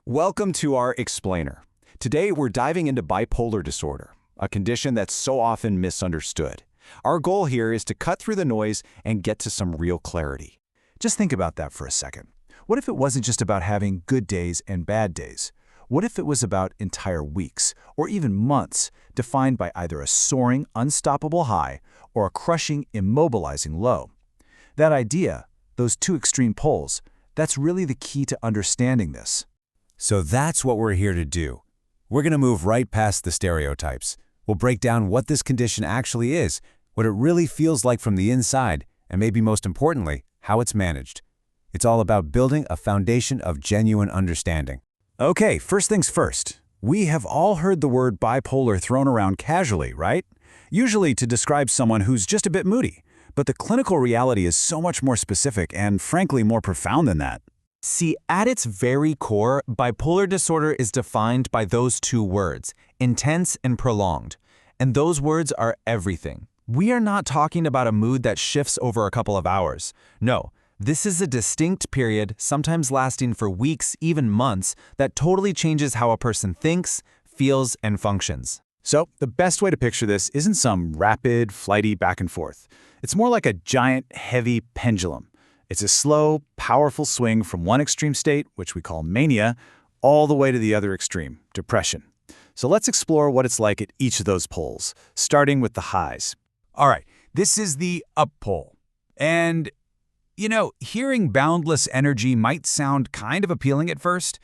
Welcome to our explainer. Today we're diving into bipolar disorder, a condition that's so often misunderstood. Our goal here is to cut through the noise and get to some real clarity. Just think about that for a second. What if it wasn't just about having good days and bad days? What if it was about entire weeks, or even months, defined by either a soaring, unstoppable high or a crushing, immobilizing low? That idea, those two extreme poles, that's really the key to understanding this. So that's what we're here to do. We're going to move right past the stereotypes. We'll break down what this condition actually is, what it really feels like from the inside, and maybe most importantly, how it's managed. It's all about building a foundation of genuine understanding. Okay, first things first. We have all heard the word bipolar thrown around casually, right? Usually to describe someone who's just a bit moody. But the clinical reality is so much more specific and, frankly, more profound than that. See, at its very core, bipolar disorder is defined by those two words, intense and prolonged. And those words are everything. We are not talking about a mood that shifts over a couple of hours. No, this is a distinct period, sometimes lasting for weeks, even months, that totally changes how a person thinks, feels, and functions. So, the best way to picture this isn't some rapid, flighty back and forth. It's more like a giant, heavy pendulum. It's a slow, powerful swing from one extreme state, which we call mania, all the way to the other extreme, depression. So let's explore what it's like at each of those poles, starting with the highs. All right, this is the up pole. And, hearing boundless energy might sound kind of appealing at first,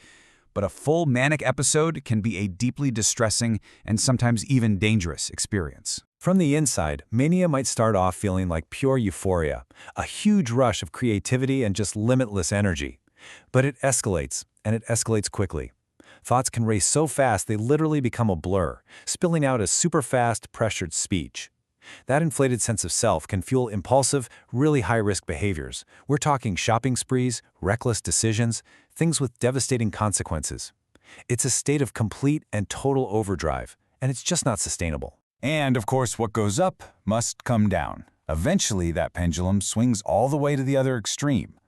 but a full manic episode can be a deeply distressing and sometimes even dangerous experience. From the inside, mania might start off feeling like pure euphoria, a huge rush of creativity and just limitless energy. But it escalates, and it escalates quickly. Thoughts can race so fast they literally become a blur, spilling out as super-fast, pressured speech. That inflated sense of self can fuel impulsive, really high-risk behaviors. We're talking shopping sprees, reckless decisions, things with devastating consequences. It's a state of complete and total overdrive, and it's just not sustainable. And, of course, what goes up must come down. Eventually, that pendulum swings all the way to the other extreme.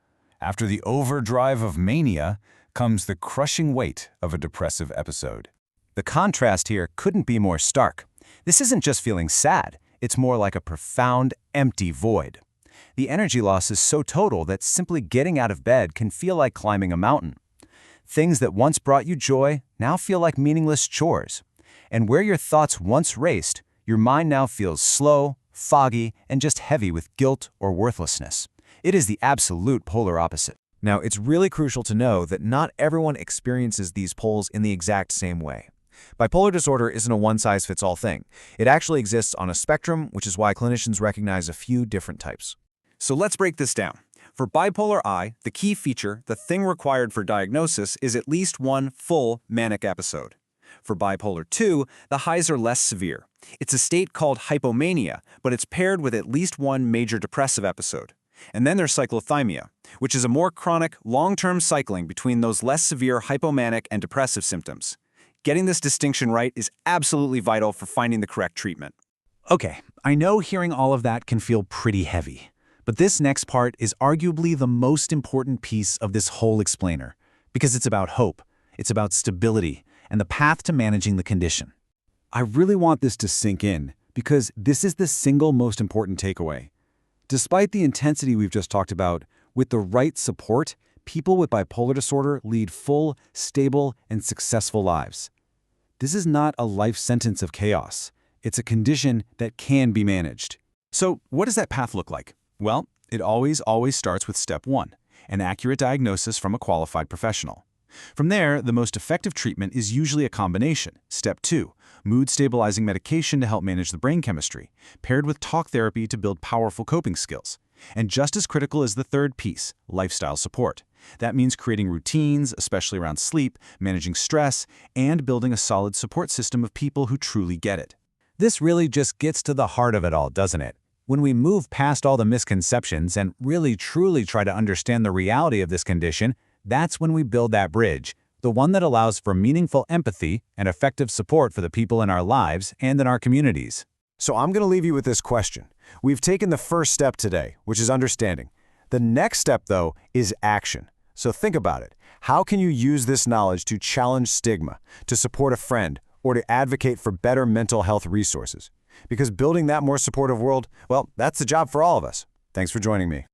After the overdrive of mania comes the crushing weight of a depressive episode. The contrast here couldn't be more stark. This isn't just feeling sad. It's more like a profound, empty void. The energy loss is so total that simply getting out of bed can feel like climbing a mountain. Things that once brought you joy now feel like meaningless chores. And where your thoughts once raced, your mind now feels slow, foggy, and just heavy with guilt or worthlessness. It is the absolute polar opposite. Now, it's really crucial to know that not everyone experiences these poles in the exact same way. Bipolar disorder isn't a one-size-fits-all thing. It actually exists on a spectrum, which is why clinicians recognize a few different types. So let's break this down. For bipolar I, the key feature, the thing required for diagnosis, is at least one full manic episode. For bipolar II, the highs are less severe. It's a state called hypomania, but it's paired with at least one major depressive episode. And then there's cyclothymia, which is a more chronic, long-term cycling between those less severe hypomanic and depressive symptoms. Getting this distinction right is absolutely vital for finding the correct treatment. Okay, I know hearing all of that can feel pretty heavy. But this next part is arguably the most important piece of this whole explainer, because it's about hope, it's about stability, and the path to managing the condition. I really want this to sink in, because this is the single most important takeaway. Despite the intensity we've just talked about, with the right support, people with bipolar disorder lead full, stable, and successful lives. This is not a life sentence of chaos. It's a condition that can be managed. So what does that path look like? Well, it always starts with step one, an accurate diagnosis from a qualified professional. From there, the most effective treatment is usually a combination. Step two, mood-stabilizing medication to help manage the brain chemistry, paired with talk therapy to build powerful coping skills. And just as critical is the third piece, lifestyle support. That means creating routines, especially around sleep, managing stress, and building a solid support system of people who truly get it. This really just gets to the heart of it all, doesn't it? When we move past all the misconceptions and really truly try to understand the reality of this condition, that's when we build that bridge, the one that allows for meaningful empathy and effective support for the people in our lives and in our communities. So I'm going to leave you with this question. We've taken the first step today, which is understanding. The next step, though, is action. So think about it. How can you use this knowledge to challenge stigma, to support a friend, or to advocate for better mental health resources? Because building that more supportive world, well, that's the job for all of us. Thanks for joining me.